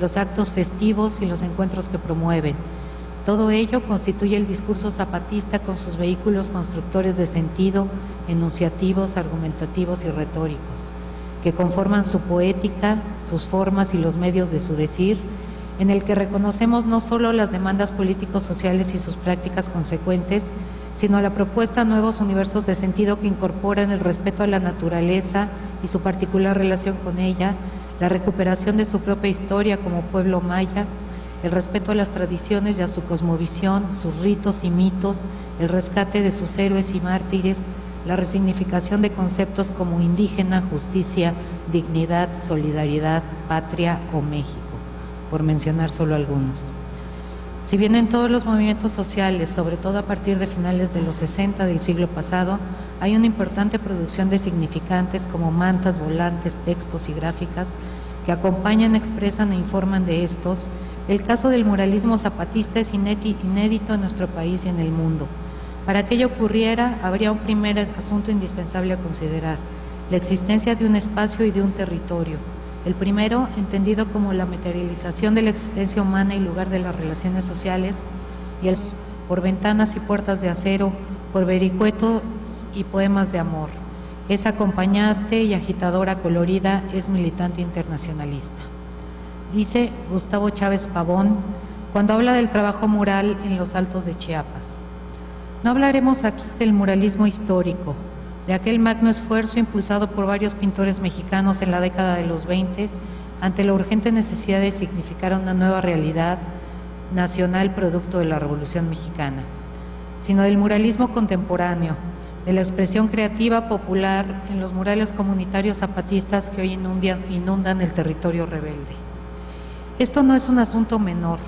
los actos festivos y los encuentros que promueven. Todo ello constituye el discurso zapatista con sus vehículos constructores de sentido, enunciativos, argumentativos y retóricos, que conforman su poética, sus formas y los medios de su decir, en el que reconocemos no solo las demandas políticos sociales y sus prácticas consecuentes, sino la propuesta a nuevos universos de sentido que incorporan el respeto a la naturaleza y su particular relación con ella, la recuperación de su propia historia como pueblo maya, el respeto a las tradiciones y a su cosmovisión, sus ritos y mitos, el rescate de sus héroes y mártires, la resignificación de conceptos como indígena, justicia, dignidad, solidaridad, patria o México, por mencionar solo algunos. Si bien en todos los movimientos sociales, sobre todo a partir de finales de los 60 del siglo pasado, hay una importante producción de significantes como mantas, volantes, textos y gráficas que acompañan, expresan e informan de estos, el caso del muralismo zapatista es inédito en nuestro país y en el mundo. Para que ello ocurriera, habría un primer asunto indispensable a considerar, la existencia de un espacio y de un territorio. El primero, entendido como la materialización de la existencia humana y lugar de las relaciones sociales, y el por ventanas y puertas de acero, por vericuetos y poemas de amor. Es acompañante y agitadora colorida, es militante internacionalista. Dice Gustavo Chávez Pavón, cuando habla del trabajo mural en los Altos de Chiapas. No hablaremos aquí del muralismo histórico, de aquel magno esfuerzo impulsado por varios pintores mexicanos en la década de los 20 ante la urgente necesidad de significar una nueva realidad nacional producto de la Revolución Mexicana, sino del muralismo contemporáneo, de la expresión creativa popular en los murales comunitarios zapatistas que hoy inundan el territorio rebelde. Esto no es un asunto menor.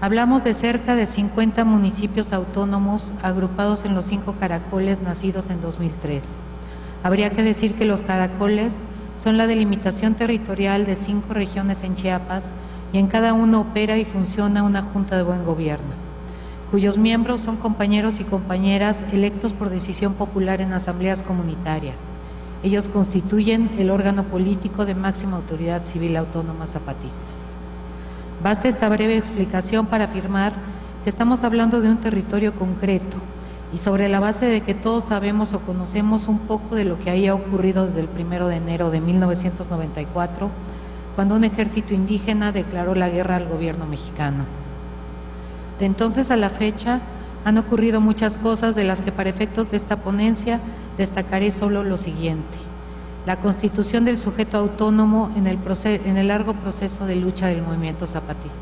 Hablamos de cerca de 50 municipios autónomos agrupados en los 5 caracoles nacidos en 2003. Habría que decir que los caracoles son la delimitación territorial de 5 regiones en Chiapas y en cada uno opera y funciona una Junta de Buen Gobierno, cuyos miembros son compañeros y compañeras electos por decisión popular en asambleas comunitarias. Ellos constituyen el órgano político de máxima autoridad civil autónoma zapatista. Basta esta breve explicación para afirmar que estamos hablando de un territorio concreto y sobre la base de que todos sabemos o conocemos un poco de lo que ahí ha ocurrido desde el 1 de enero de 1994, cuando un ejército indígena declaró la guerra al gobierno mexicano. De entonces a la fecha han ocurrido muchas cosas de las que para efectos de esta ponencia destacaré solo lo siguiente. La constitución del sujeto autónomo en el largo proceso de lucha del movimiento zapatista.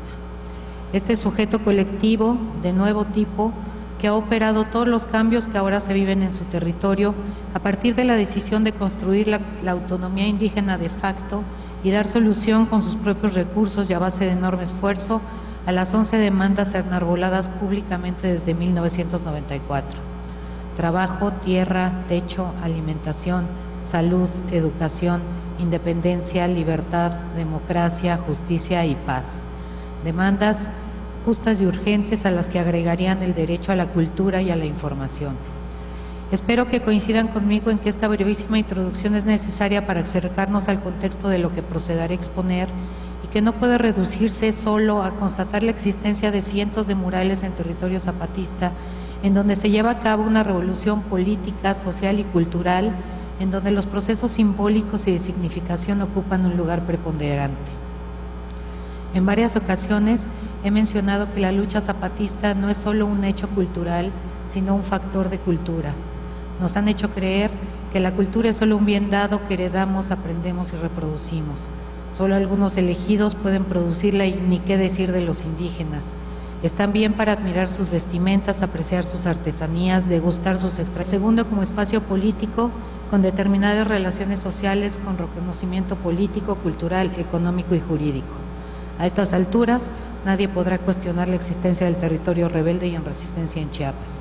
Este sujeto colectivo de nuevo tipo que ha operado todos los cambios que ahora se viven en su territorio a partir de la decisión de construir la autonomía indígena de facto y dar solución con sus propios recursos y a base de enorme esfuerzo a las 11 demandas enarboladas públicamente desde 1994. Trabajo, tierra, techo, alimentación, salud, educación, independencia, libertad, democracia, justicia y paz. Demandas justas y urgentes a las que agregarían el derecho a la cultura y a la información. Espero que coincidan conmigo en que esta brevísima introducción es necesaria para acercarnos al contexto de lo que procederé a exponer y que no puede reducirse solo a constatar la existencia de cientos de murales en territorio zapatista, en donde se lleva a cabo una revolución política, social y cultural, en donde los procesos simbólicos y de significación ocupan un lugar preponderante. En varias ocasiones he mencionado que la lucha zapatista no es solo un hecho cultural, sino un factor de cultura. Nos han hecho creer que la cultura es solo un bien dado que heredamos, aprendemos y reproducimos. Solo algunos elegidos pueden producirla y ni qué decir de los indígenas. Están bien para admirar sus vestimentas, apreciar sus artesanías, degustar sus extractos. Segundo, como espacio político, con determinadas relaciones sociales, con reconocimiento político, cultural, económico y jurídico. A estas alturas, nadie podrá cuestionar la existencia del territorio rebelde y en resistencia en Chiapas.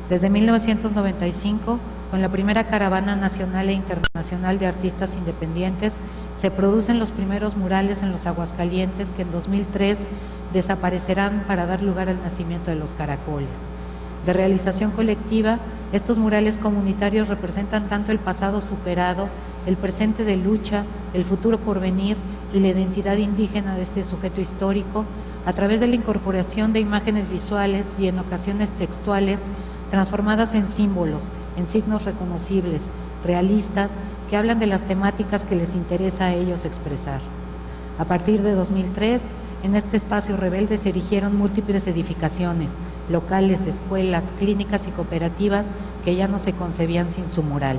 Desde 1995, con la primera caravana nacional e internacional de artistas independientes, se producen los primeros murales en los Aguascalientes que en 2003 desaparecerán para dar lugar al nacimiento de los caracoles. De realización colectiva, estos murales comunitarios representan tanto el pasado superado, el presente de lucha, el futuro por venir y la identidad indígena de este sujeto histórico a través de la incorporación de imágenes visuales y en ocasiones textuales transformadas en símbolos, en signos reconocibles, realistas, que hablan de las temáticas que les interesa a ellos expresar. A partir de 2003, En este espacio rebelde se erigieron múltiples edificaciones, locales, escuelas, clínicas y cooperativas que ya no se concebían sin su mural.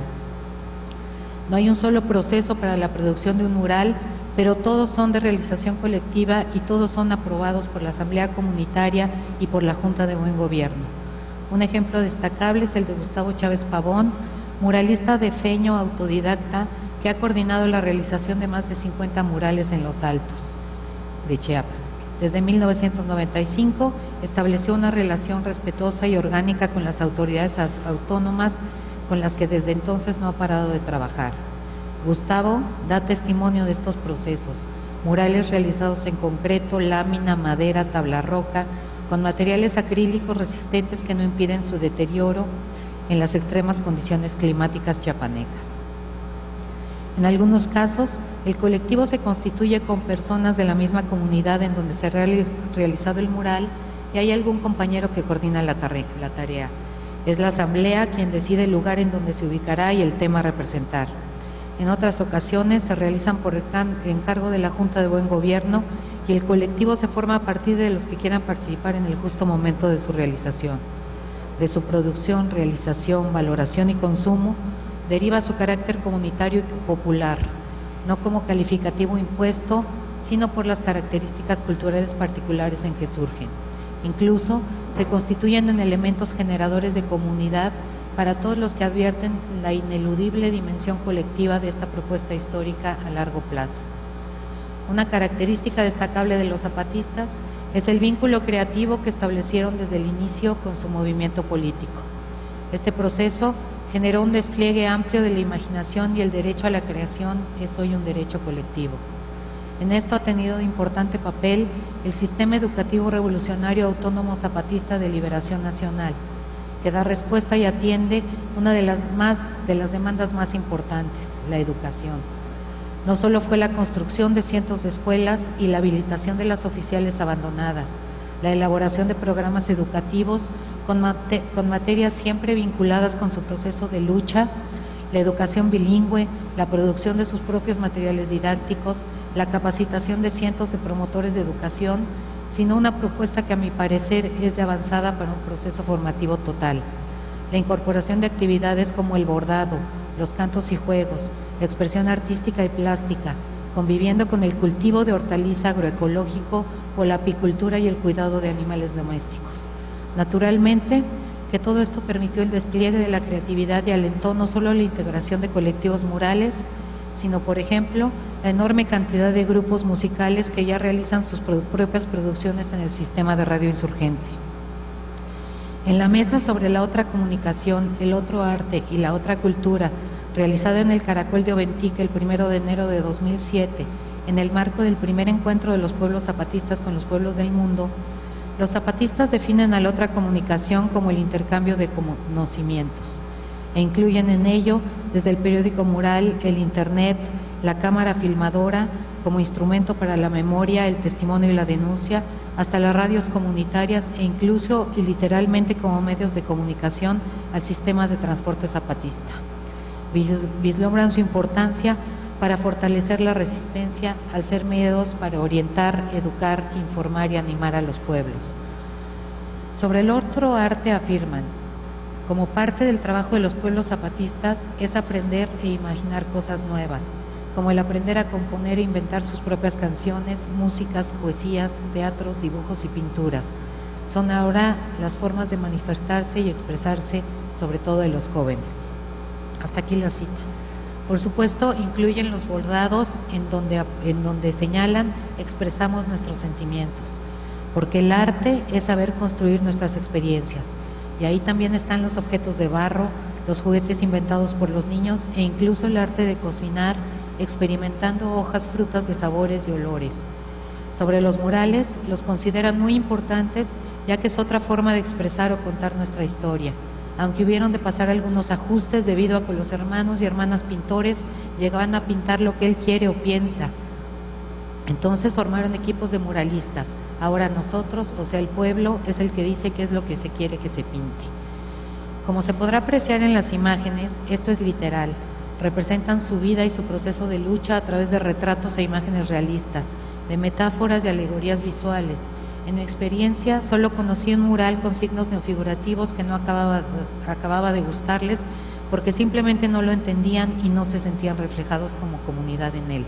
No hay un solo proceso para la producción de un mural, pero todos son de realización colectiva y todos son aprobados por la Asamblea Comunitaria y por la Junta de Buen Gobierno. Un ejemplo destacable es el de Gustavo Chávez Pavón, muralista defeño autodidacta que ha coordinado la realización de más de 50 murales en los Altos de Chiapas. Desde 1995 estableció una relación respetuosa y orgánica con las autoridades autónomas con las que desde entonces no ha parado de trabajar. Gustavo da testimonio de estos procesos, murales realizados en concreto, lámina, madera, tabla roca, con materiales acrílicos resistentes que no impiden su deterioro en las extremas condiciones climáticas chiapanecas. En algunos casos, el colectivo se constituye con personas de la misma comunidad en donde se ha realizado el mural y hay algún compañero que coordina la tarea. Es la asamblea quien decide el lugar en donde se ubicará y el tema a representar. En otras ocasiones se realizan por encargo de la Junta de Buen Gobierno y el colectivo se forma a partir de los que quieran participar en el justo momento de su realización. De su producción, realización, valoración y consumo deriva su carácter comunitario y popular, no como calificativo impuesto, sino por las características culturales particulares en que surgen. Incluso se constituyen en elementos generadores de comunidad para todos los que advierten la ineludible dimensión colectiva de esta propuesta histórica a largo plazo. Una característica destacable de los zapatistas es el vínculo creativo que establecieron desde el inicio con su movimiento político. Este proceso generó un despliegue amplio de la imaginación y el derecho a la creación es hoy un derecho colectivo. En esto ha tenido importante papel el Sistema Educativo Revolucionario Autónomo Zapatista de Liberación Nacional, que da respuesta y atiende una de las demandas más importantes, la educación. No solo fue la construcción de cientos de escuelas y la habilitación de las oficiales abandonadas, la elaboración de programas educativos con materias siempre vinculadas con su proceso de lucha, la educación bilingüe, la producción de sus propios materiales didácticos, la capacitación de cientos de promotores de educación, sino una propuesta que a mi parecer es de avanzada para un proceso formativo total. La incorporación de actividades como el bordado, los cantos y juegos, la expresión artística y plástica, conviviendo con el cultivo de hortaliza agroecológico o la apicultura y el cuidado de animales domésticos. Naturalmente, que todo esto permitió el despliegue de la creatividad y alentó no solo la integración de colectivos murales, sino, por ejemplo, la enorme cantidad de grupos musicales que ya realizan sus propias producciones en el sistema de radio insurgente. En la mesa sobre la otra comunicación, el otro arte y la otra cultura, realizada en el Caracol de Oventica el 1 de enero de 2007, en el marco del primer encuentro de los pueblos zapatistas con los pueblos del mundo, los zapatistas definen a la otra comunicación como el intercambio de conocimientos e incluyen en ello desde el periódico mural, el internet, la cámara filmadora como instrumento para la memoria, el testimonio y la denuncia, hasta las radios comunitarias e incluso y literalmente como medios de comunicación al sistema de transporte zapatista. Vislumbran su importancia para fortalecer la resistencia al ser medios para orientar, educar, informar y animar a los pueblos. Sobre el otro arte afirman, como parte del trabajo de los pueblos zapatistas es aprender e imaginar cosas nuevas, como el aprender a componer e inventar sus propias canciones, músicas, poesías, teatros, dibujos y pinturas. Son ahora las formas de manifestarse y expresarse, sobre todo de los jóvenes. Hasta aquí la cita. Por supuesto, incluyen los bordados en donde señalan, expresamos nuestros sentimientos, porque el arte es saber construir nuestras experiencias. Y ahí también están los objetos de barro, los juguetes inventados por los niños e incluso el arte de cocinar, experimentando hojas, frutas de sabores y olores. Sobre los murales, los consideran muy importantes, ya que es otra forma de expresar o contar nuestra historia. Aunque hubieron de pasar algunos ajustes debido a que los hermanos y hermanas pintores llegaban a pintar lo que él quiere o piensa. Entonces formaron equipos de muralistas. Ahora nosotros, o sea el pueblo, es el que dice qué es lo que se quiere que se pinte. Como se podrá apreciar en las imágenes, esto es literal. Representan su vida y su proceso de lucha a través de retratos e imágenes realistas, de metáforas y alegorías visuales. En mi experiencia, solo conocí un mural con signos neofigurativos que no acababa de gustarles porque simplemente no lo entendían y no se sentían reflejados como comunidad en él.